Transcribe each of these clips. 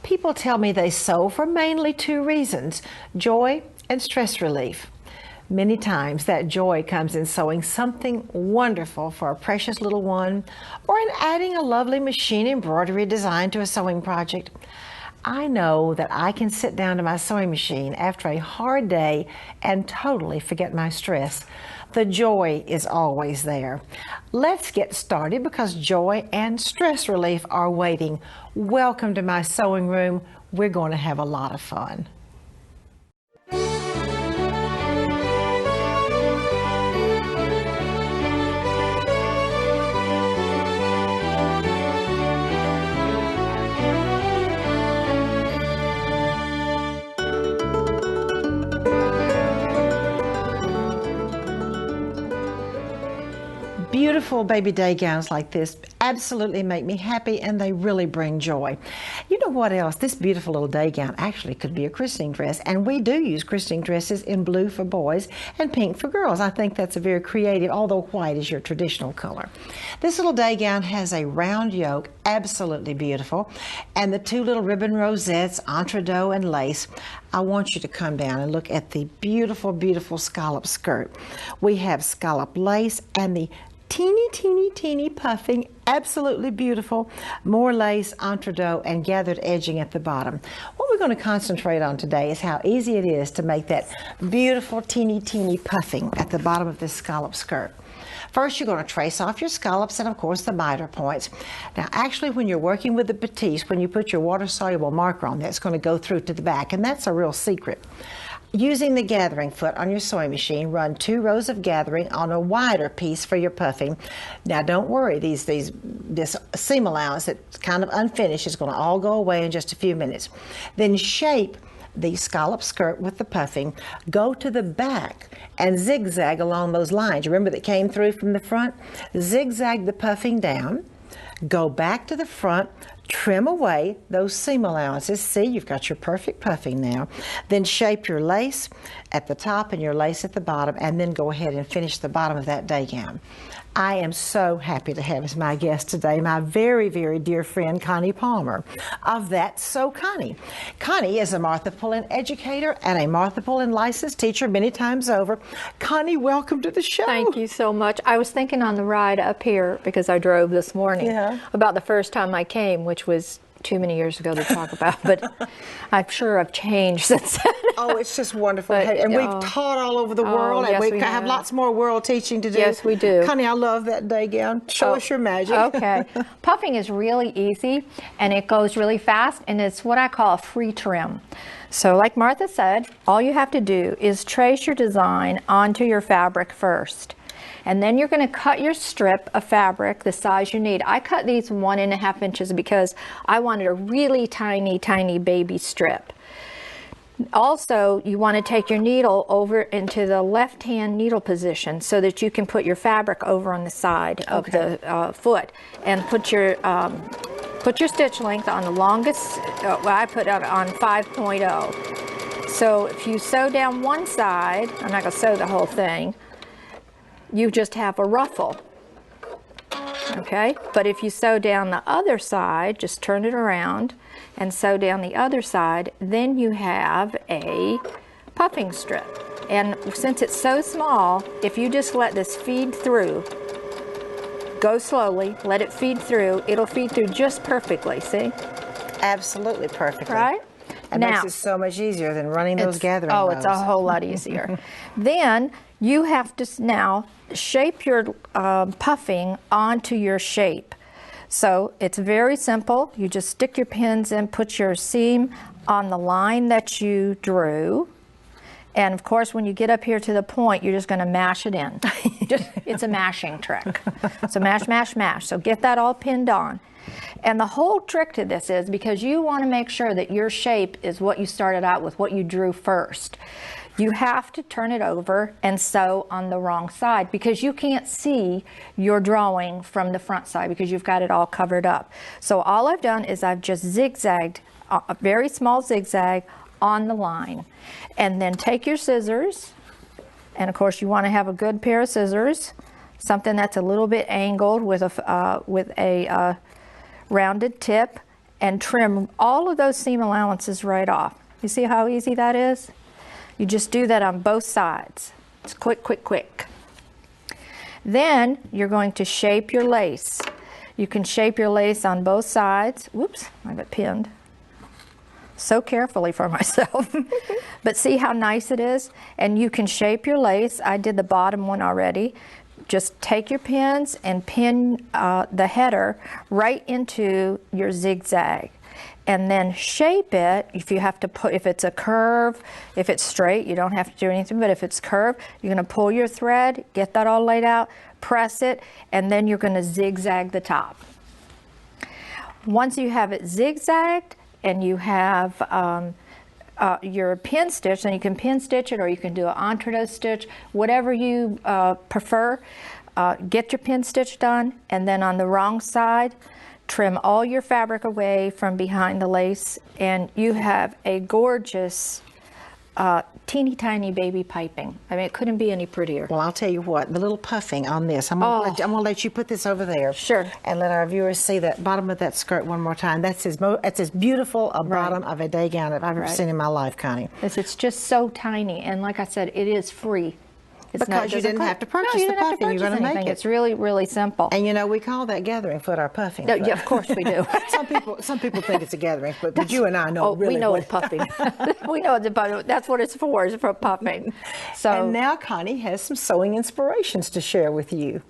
People tell me they sew for mainly two reasons: joy and stress relief. Many times that joy comes in sewing something wonderful for a precious little one, or in adding a lovely machine embroidery design to a sewing project. I know that I can sit down to my sewing machine after a hard day and totally forget my stress. The joy is always there. Let's get started because joy and stress relief are waiting. Welcome to my sewing room. We're going to have a lot of fun. Beautiful baby day gowns like this absolutely make me happy, and they really bring joy. You know what else? This beautiful little day gown actually could be a christening dress, and we do use christening dresses in blue for boys and pink for girls. I think that's a very creative, although white is your traditional color. This little day gown has a round yoke, absolutely beautiful, and the two little ribbon rosettes, entredot and lace. I want you to come down and look at the beautiful, beautiful scallop skirt. We have scallop lace and the teeny puffing, absolutely beautiful, more lace, entredot, and gathered edging at the bottom. What we're going to concentrate on today is how easy it is to make that beautiful teeny puffing at the bottom of this scallop skirt. First, you're going to trace off your scallops and, of course, the miter points. Now, actually, when you're working with the batiste, when you put your water-soluble marker on there, it's going to go through to the back, and that's a real secret. Using the gathering foot on your sewing machine, run 2 rows of gathering on a wider piece for your puffing. Now, don't worry, this seam allowance that's kind of unfinished is going to all go away in just a few minutes. Then shape the scallop skirt with the puffing, go to the back and zigzag along those lines. Remember that came through from the front? Zigzag the puffing down, go back to the front, trim away those seam allowances. See, you've got your perfect puffing now. Then shape your lace at the top and your lace at the bottom, and then go ahead and finish the bottom of that day gown. I am so happy to have as my guest today my very, very dear friend Connie Palmer of That's So Connie. Connie is a Martha Pullen educator and a Martha Pullen licensed teacher many times over. Connie, welcome to the show. Thank you so much. I was thinking on the ride up here, because I drove this morning, about the first time I came, which was too many years ago to talk about, but I'm sure I've changed since then. Oh, it's just wonderful. And we've taught all over the world, and we have lots more world teaching to do. Yes, we do. Connie, I love that day gown. Show us your magic. Okay. Puffing is really easy, and it goes really fast, and it's what I call a free trim. So like Martha said, all you have to do is trace your design onto your fabric first. And then you're going to cut your strip of fabric the size you need. I cut these 1.5 inches because I wanted a really tiny baby strip. Also, you want to take your needle over into the left-hand needle position so that you can put your fabric over on the side of the foot, and put your stitch length on the longest. Well, I put it on 5.0. So if you sew down one side, I'm not going to sew the whole thing, you just have a ruffle, okay? But if you sew down the other side, just turn it around and sew down the other side, then you have a puffing strip. And since it's so small, if you just let this feed through, go slowly, let it feed through, it'll feed through just perfectly, see? Absolutely perfectly. Right? It makes it so much easier than running those gathering rows. Oh, it's a whole lot easier. Then you have to now shape your puffing onto your shape. So it's very simple. You just stick your pins in, put your seam on the line that you drew. And of course, when you get up here to the point, you're just going to mash it in. It's a mashing trick. So mash. So get that all pinned on. And the whole trick to this is because you want to make sure that your shape is what you started out with, what you drew first. You have to turn it over and sew on the wrong side because you can't see your drawing from the front side because you've got it all covered up. So all I've done is I've just zigzagged, a very small zigzag on the line. And then take your scissors, and of course you want to have a good pair of scissors, something that's a little bit angled with a rounded tip, and trim all of those seam allowances right off. You see how easy that is? You just do that on both sides. It's quick, quick, quick. Then you're going to shape your lace. You can shape your lace on both sides. Whoops, I have it pinned so carefully for myself. But see how nice it is? And you can shape your lace. I did the bottom one already. Just take your pins and pin the header right into your zigzag. And then shape it. If you have to put, if it's a curve, if it's straight, you don't have to do anything, but if it's curved, you're gonna pull your thread, get that all laid out, press it, and then you're gonna zigzag the top. Once you have it zigzagged and you have your pin stitch, then you can pin stitch it or you can do an entre-deux stitch, whatever you prefer. Get your pin stitch done, and then on the wrong side, trim all your fabric away from behind the lace, and you have a gorgeous teeny tiny baby piping. I mean, it couldn't be any prettier. Well, I'll tell you what, the little puffing on this, I'm gonna let you put this over there. Sure. And let our viewers see that bottom of that skirt one more time. That's as beautiful a bottom of a day gown that I've ever seen in my life, Connie. It's just so tiny, and like I said, it is free. Because you didn't have to purchase the puffing, you're going to make it. It's really, really simple. And you know, we call that gathering foot our puffing foot. Yeah, of course we do. Some people think it's a gathering foot, but you and I know really we know what it's puffing. We know it's puffing. That's what it's for puffing. So. And now Connie has some sewing inspirations to share with you.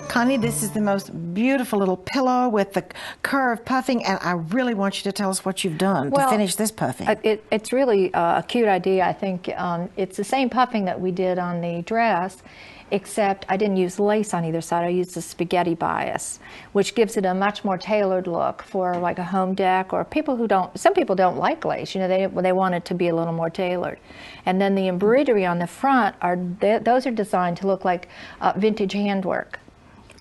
Connie, this is the most beautiful little pillow with the curved puffing, and I really want you to tell us what you've done to finish this puffing. It's really a cute idea. I think it's the same puffing that we did on the dress, except I didn't use lace on either side. I used the spaghetti bias, which gives it a much more tailored look for like a home deck, or people who don't, some people don't like lace, you know, they want it to be a little more tailored. And then the embroidery on the front, those are designed to look like vintage handwork.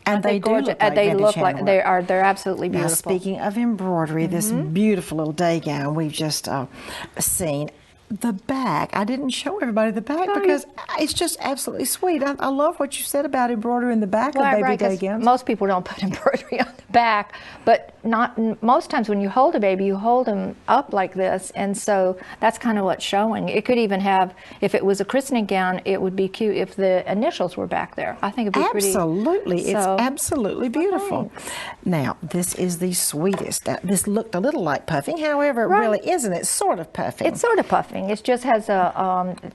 And they do look like vintage handwork. They're absolutely beautiful. Now, speaking of embroidery, this beautiful little day gown we've just seen. The back, I didn't show everybody the back because it's just absolutely sweet. I love what you said about embroidery in the back of baby day gowns. Most people don't put embroidery on the back, but most times when you hold a baby, you hold them up like this, and so that's kind of what's showing. It could even have, if it was a christening gown, it would be cute if the initials were back there. I think it'd be pretty. Absolutely, it's absolutely beautiful. Now, this is the sweetest. This looked a little like puffing, however, it really isn't. It's sort of puffing. It's sort of puffing. It just has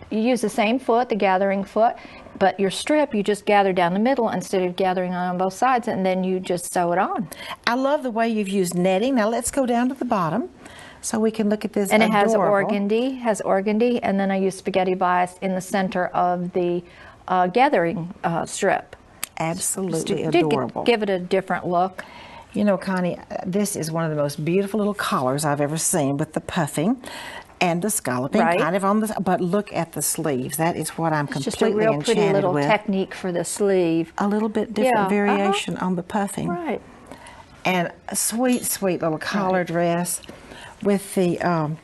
you use the same foot, the gathering foot, but your strip you just gather down the middle instead of gathering on both sides, and then you just sew it on. I love the way you've used netting. Now let's go down to the bottom so we can look at this. And it has organdy, and then I use spaghetti bias in the center of the gathering strip. Absolutely adorable. Give it a different look. You know, Connie, this is one of the most beautiful little collars I've ever seen with the puffing and the scalloping kind of on the, but look at the sleeves. That is what I'm completely enchanted with. Just a real pretty little technique for the sleeve. A little bit different variation on the puffing. Right. And a sweet, sweet little collar dress with the,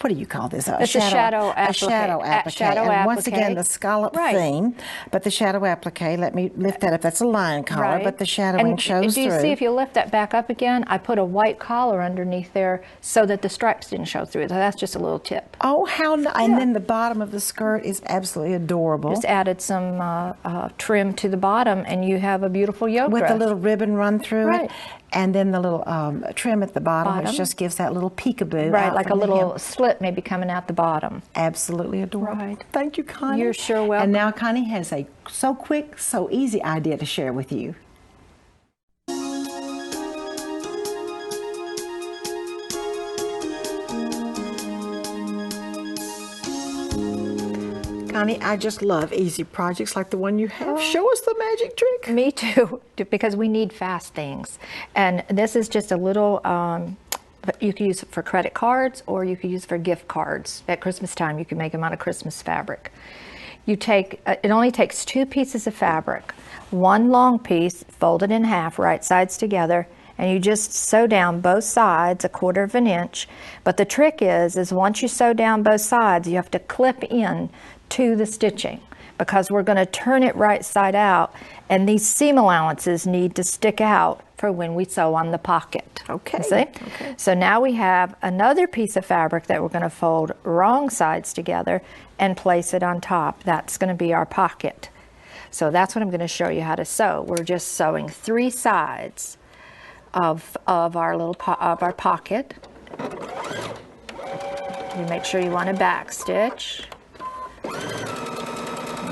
what do you call this? It's a shadow applique. A shadow applique. And once again, the scallop theme, but the shadow applique, let me lift that up. That's a line collar, but the shadowing shows through. Do you see, if you lift that back up again, I put a white collar underneath there so that the stripes didn't show through. So that's just a little tip. Oh, how nice. And then the bottom of the skirt is absolutely adorable. Just added some trim to the bottom, and you have a beautiful yoke with dress. a little ribbon run through it. And then the little trim at the bottom, which just gives that little peekaboo. Right, like a little slit maybe coming out the bottom. Absolutely adorable. Right. Thank you, Connie. You're sure welcome. And now Connie has a so quick, so easy idea to share with you. Connie, I just love easy projects like the one you have. Show us the magic trick. Me too, because we need fast things. And this is just a little, you can use it for credit cards, or you can use it for gift cards. At Christmas time, you can make them out of Christmas fabric. You take, it only takes 2 pieces of fabric, one long piece, folded in half, right sides together, and you just sew down both sides 1/4 inch. But the trick is once you sew down both sides, you have to clip in to the stitching, because we're going to turn it right side out, and these seam allowances need to stick out for when we sew on the pocket. Okay. See? Okay. So now we have another piece of fabric that we're going to fold wrong sides together and place it on top. That's going to be our pocket. So that's what I'm going to show you how to sew. We're just sewing 3 sides of our little our pocket. You make sure you want to back stitch.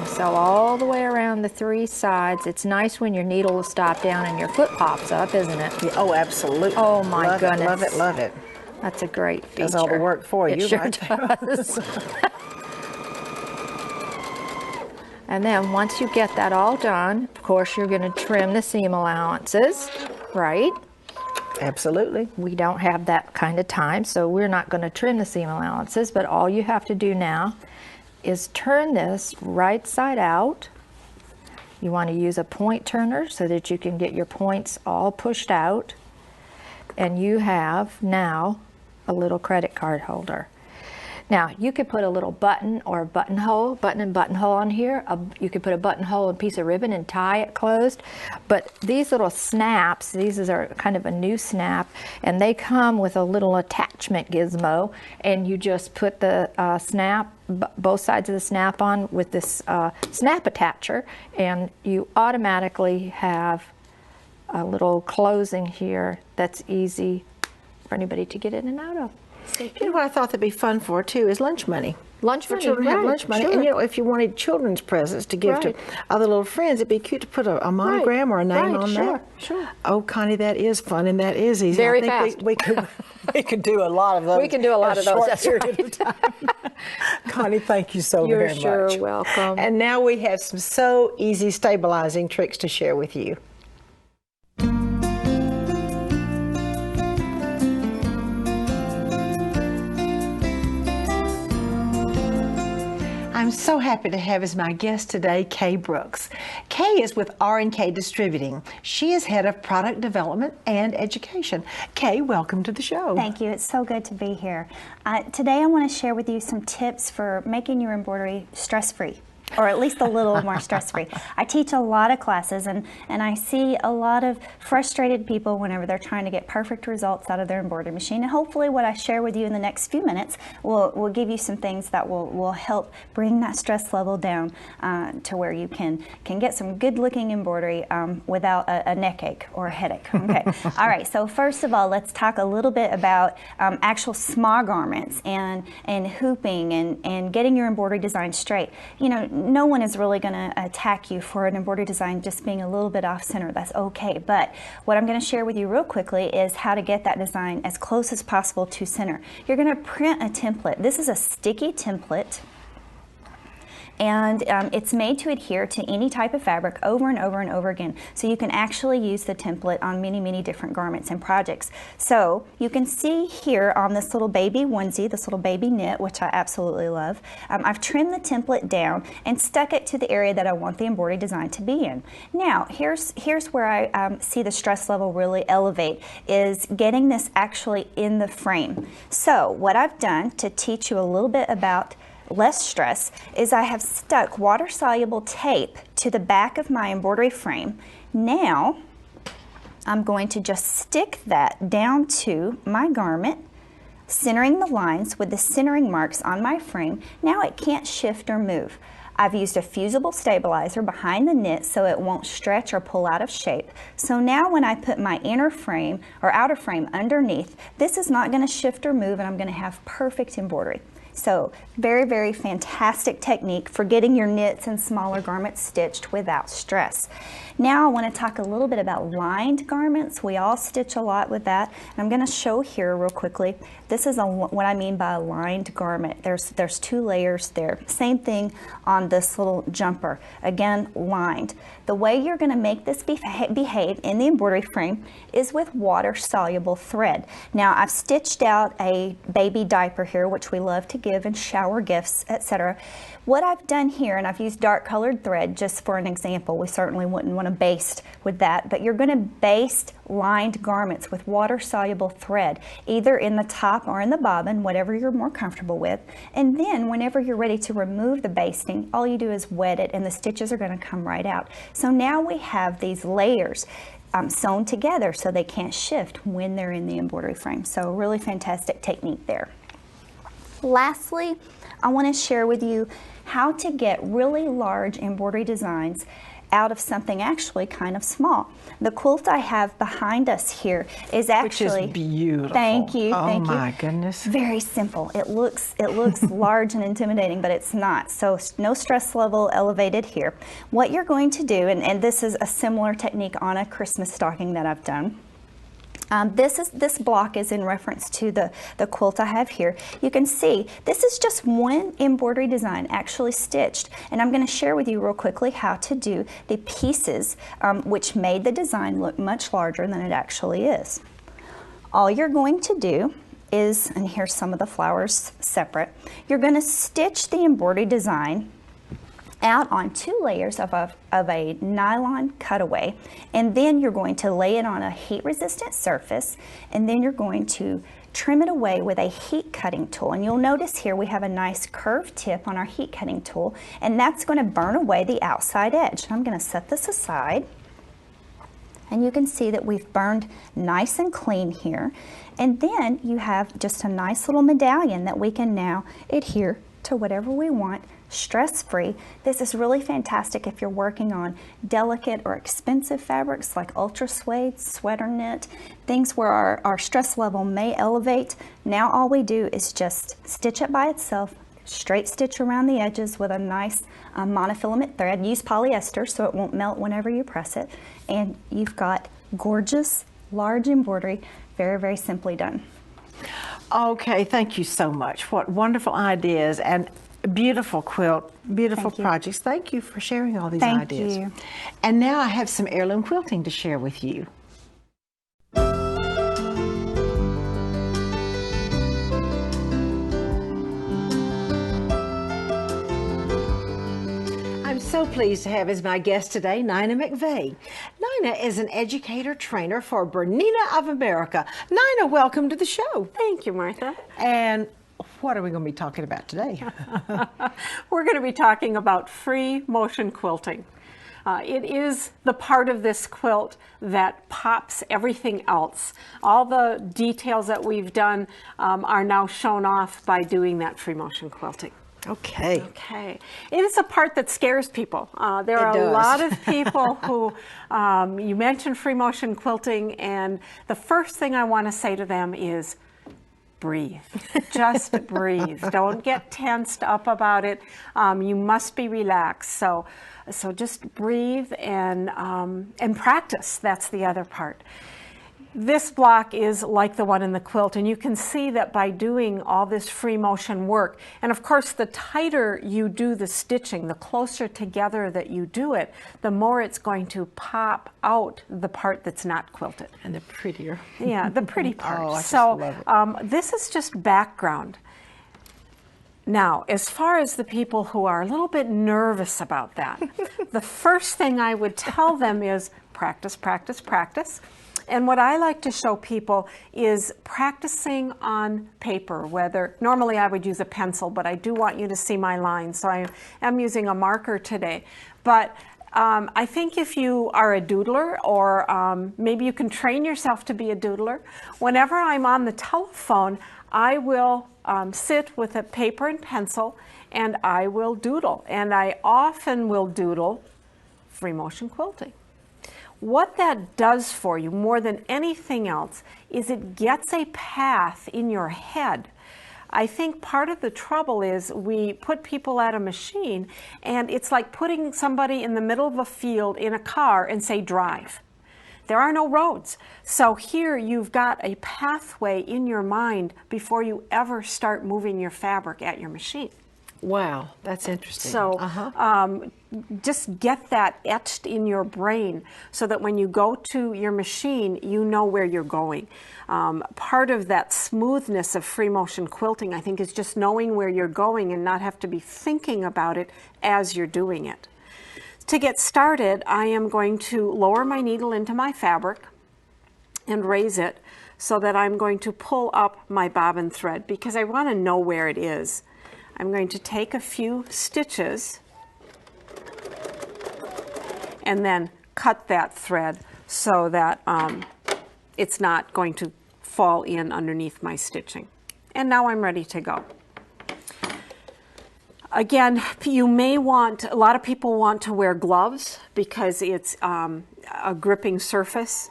Sew all the way around the 3 sides. It's nice when your needle will stop down and your foot pops up, isn't it? Yeah, oh, absolutely. Oh my love goodness. It, love it, love it. That's a great feature. Does all the work for you. It sure right? does. And then once you get that all done, of course, you're going to trim the seam allowances, right? Absolutely. We don't have that kind of time, so we're not going to trim the seam allowances, but all you have to do now is turn this right side out. You want to use a point turner so that you can get your points all pushed out, and you have now a little credit card holder. Now you could put a little button or a buttonhole on here. You could put a buttonhole and piece of ribbon and tie it closed. But these little snaps, these are kind of a new snap, and they come with a little attachment gizmo, and you just put the snap, both sides of the snap on with this snap attacher, and you automatically have a little closing here that's easy for anybody to get in and out of. You know what I thought that'd be fun for too is lunch money. Lunch for money, children have right, lunch money, sure. and you know, if you wanted children's presents to give to other little friends, it'd be cute to put a monogram or a name on that. Sure. Oh, Connie, that is fun and that is easy. Very I think fast. we could do a lot of those. We can do a lot of those. Short That's period right. of time. Connie, thank you so You're very much. sure welcome. And now we have some so easy stabilizing tricks to share with you. I'm so happy to have as my guest today, Kay Brooks. Kay is with R&K Distributing. She is head of product development and education. Kay, welcome to the show. Thank you. It's so good to be here. Today I want to share with you some tips for making your embroidery stress-free, or at least a little more stress-free. I teach a lot of classes, and I see a lot of frustrated people whenever they're trying to get perfect results out of their embroidery machine. And hopefully what I share with you in the next few minutes will give you some things that will help bring that stress level down to where you can get some good-looking embroidery without a neck ache or a headache. Okay. All right. So first of all, let's talk a little bit about actual small garments and hooping and getting your embroidery design straight. You know, no one is really going to attack you for an embroidery design just being a little bit off center. That's okay. But what I'm going to share with you real quickly is how to get that design as close as possible to center. You're going to print a template. This is a sticky template, and it's made to adhere to any type of fabric over and over and over again. So you can actually use the template on many, many different garments and projects. So you can see here on this little baby onesie, this little baby knit, which I absolutely love, I've trimmed the template down and stuck it to the area that I want the embroidery design to be in. Now, here's where I see the stress level really elevate, is getting this actually in the frame. So what I've done to teach you a little bit about less stress is I have stuck water-soluble tape to the back of my embroidery frame. Now I'm going to just stick that down to my garment, centering the lines with the centering marks on my frame. Now it can't shift or move. I've used a fusible stabilizer behind the knit so it won't stretch or pull out of shape. So now when I put my inner frame or outer frame underneath, this is not going to shift or move, and I'm going to have perfect embroidery. So very, very fantastic technique for getting your knits and smaller garments stitched without stress. Now I want to talk a little bit about lined garments. We all stitch a lot with that. And I'm going to show here real quickly. This is what I mean by a lined garment. There's 2 layers there. Same thing on this little jumper. Again, lined. The way you're going to make this behave in the embroidery frame is with water-soluble thread. Now I've stitched out a baby diaper here, which we love to give and shower gifts, etc. What I've done here, and I've used dark colored thread just for an example. We certainly wouldn't want to baste with that, but you're going to baste lined garments with water-soluble thread, either in the top or in the bobbin, whatever you're more comfortable with. And then whenever you're ready to remove the basting, all you do is wet it and the stitches are going to come right out. So now we have these layers sewn together so they can't shift when they're in the embroidery frame. So a really fantastic technique there. Lastly, I want to share with you how to get really large embroidery designs out of something actually kind of small. The quilt I have behind us here is actually, which is beautiful. Thank you. Oh my goodness. Very simple. It looks large and intimidating, but it's not. So no stress level elevated here. What you're going to do, and this is a similar technique on a Christmas stocking that I've done. This block is in reference to the quilt I have here. You can see this is just one embroidery design actually stitched, and I'm going to share with you real quickly how to do the pieces which made the design look much larger than it actually is. All you're going to do is, and here's some of the flowers separate, you're going to stitch the embroidery design out on 2 layers of a nylon cutaway, and then you're going to lay it on a heat resistant surface, and then you're going to trim it away with a heat cutting tool. And you'll notice here we have a nice curved tip on our heat cutting tool, and that's going to burn away the outside edge. And I'm going to set this aside, and you can see that we've burned nice and clean here. And then you have just a nice little medallion that we can now adhere to whatever we want, stress-free. This is really fantastic if you're working on delicate or expensive fabrics like ultra suede, sweater knit, things where our stress level may elevate. Now all we do is just stitch it by itself, straight stitch around the edges with a nice monofilament thread. Use polyester so it won't melt whenever you press it, and you've got gorgeous large embroidery, very, very simply done. Okay, thank you so much. What wonderful ideas and beautiful quilt, beautiful projects. Thank you for sharing all these ideas. Thank you. And now I have some heirloom quilting to share with you. I'm so pleased to have as my guest today Nina McVeigh. Nina is an educator trainer for Bernina of America. Nina, welcome to the show. Thank you, Martha. And what are we going to be talking about today? We're going to be talking about free motion quilting. It is the part of this quilt that pops everything else. All the details that we've done are now shown off by doing that free motion quilting. Okay. Okay. It is a part that scares people. There are a lot of people who, you mentioned free motion quilting, and the first thing I want to say to them is, breathe. Just breathe. Don't get tensed up about it. You must be relaxed. So just breathe and practice. That's the other part. This block is like the one in the quilt, and you can see that by doing all this free motion work, and of course the tighter you do the stitching, the closer together that you do it, the more it's going to pop out the part that's not quilted. And the prettier. Yeah, the pretty part. Oh, I just love it. This is just background. Now, as far as the people who are a little bit nervous about that, the first thing I would tell them is practice, practice, practice. And what I like to show people is practicing on paper, whether normally I would use a pencil, but I do want you to see my lines, so I am using a marker today. But I think if you are a doodler, or maybe you can train yourself to be a doodler, whenever I'm on the telephone, I will sit with a paper and pencil and I will doodle. And I often will doodle free motion quilting. What that does for you more than anything else is it gets a path in your head. I think part of the trouble is we put people at a machine, and it's like putting somebody in the middle of a field in a car and say drive. There are no roads. So here you've got a pathway in your mind before you ever start moving your fabric at your machine. Wow, that's interesting. So just get that etched in your brain so that when you go to your machine, you know where you're going. Part of that smoothness of free motion quilting, I think, is just knowing where you're going and not have to be thinking about it as you're doing it. To get started, I am going to lower my needle into my fabric and raise it so that I'm going to pull up my bobbin thread because I want to know where it is. I'm going to take a few stitches and then cut that thread so that it's not going to fall in underneath my stitching. And now I'm ready to go. Again, you may want, a lot of people want to wear gloves because it's a gripping surface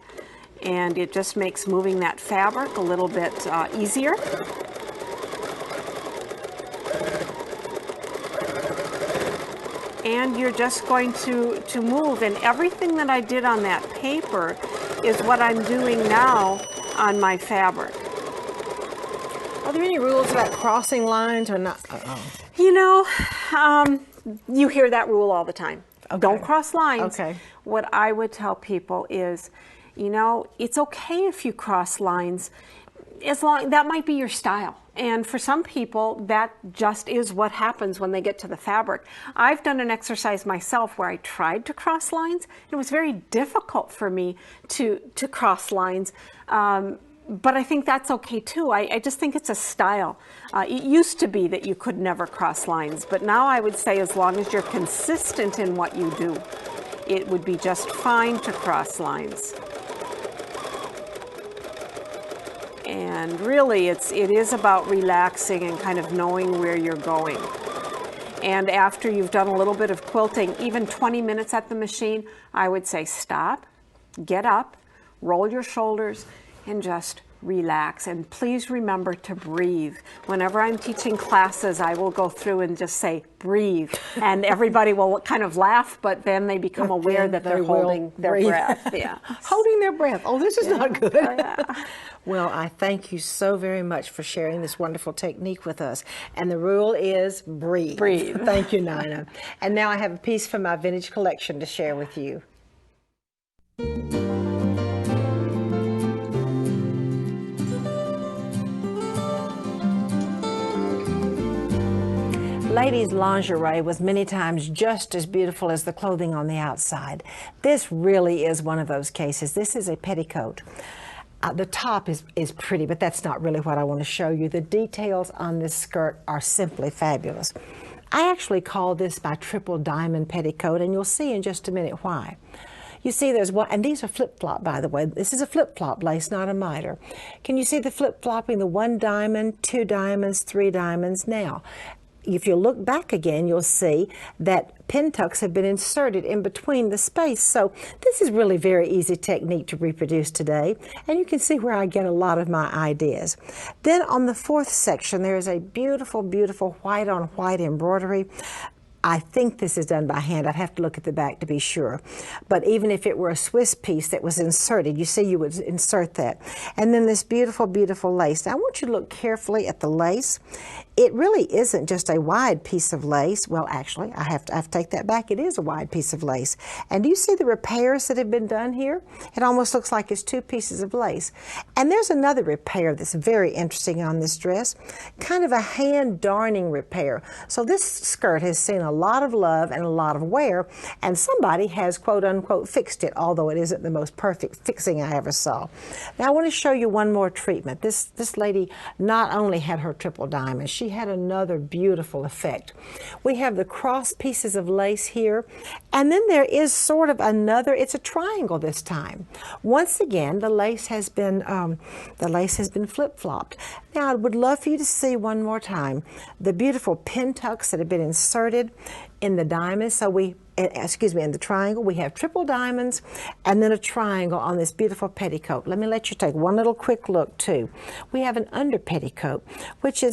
and it just makes moving that fabric a little bit easier. And you're just going to move, and everything that I did on that paper is what I'm doing now on my fabric. Are there any rules about crossing lines or not? You know, you hear that rule all the time. Okay. Don't cross lines. Okay. What I would tell people is, you know, it's okay if you cross lines, as long that might be your style. And for some people, that just is what happens when they get to the fabric. I've done an exercise myself where I tried to cross lines. It was very difficult for me to cross lines. But I think that's okay too. I just think it's a style. It used to be that you could never cross lines, but now I would say as long as you're consistent in what you do, it would be just fine to cross lines. And really, it is about relaxing and kind of knowing where you're going. And after you've done a little bit of quilting, even 20 minutes at the machine, I would say stop, get up, roll your shoulders, and just relax. And please remember to breathe. Whenever I'm teaching classes, I will go through and just say, breathe. And everybody will kind of laugh, but then they become aware that they're holding their breath. Yeah. Holding their breath. Oh, this is not good. Yeah. Well, I thank you so very much for sharing this wonderful technique with us. And the rule is breathe. Breathe. Thank you, Nina. And now I have a piece from my vintage collection to share with you. Ladies' lingerie was many times just as beautiful as the clothing on the outside. This really is one of those cases. This is a petticoat. The top is pretty, but that's not really what I want to show you. The details on this skirt are simply fabulous. I actually call this my triple diamond petticoat, and you'll see in just a minute why. You see there's one, and these are flip-flop, by the way. This is a flip-flop lace, not a miter. Can you see the flip-flopping, the 1 diamond, 2 diamonds, 3 diamonds? Now, if you look back again, you'll see that pin tucks have been inserted in between the space. So this is really very easy technique to reproduce today. And you can see where I get a lot of my ideas. Then on the 4th section, there is a beautiful, beautiful white on white embroidery. I think this is done by hand. I'd have to look at the back to be sure. But even if it were a Swiss piece that was inserted, you see you would insert that. And then this beautiful, beautiful lace. Now I want you to look carefully at the lace. It really isn't just a wide piece of lace. Well, actually, I have to take that back. It is a wide piece of lace. And do you see the repairs that have been done here? It almost looks like it's 2 pieces of lace. And there's another repair that's very interesting on this dress, kind of a hand darning repair. So this skirt has seen a lot of love and a lot of wear, and somebody has quote unquote fixed it, although it isn't the most perfect fixing I ever saw. Now I want to show you one more treatment. This lady not only had her triple diamond, she had another beautiful effect. We have the cross pieces of lace here, and then there is sort of another, it's a triangle this time. Once again, the lace has been flip-flopped. Now I would love for you to see one more time the beautiful pin tucks that have been inserted in the diamond. So in the triangle, we have triple diamonds and then a triangle on this beautiful petticoat. Let me let you take one little quick look too. We have an under petticoat, which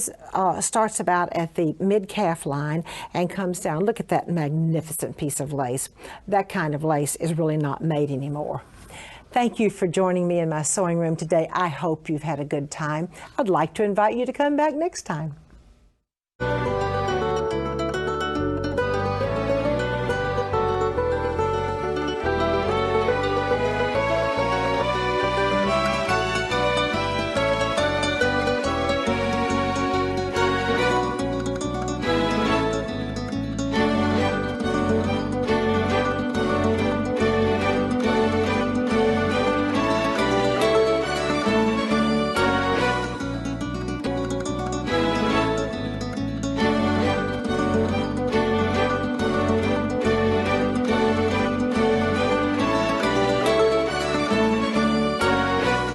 starts about at the mid-calf line and comes down. Look at that magnificent piece of lace. That kind of lace is really not made anymore. Thank you for joining me in my sewing room today. I hope you've had a good time. I'd like to invite you to come back next time.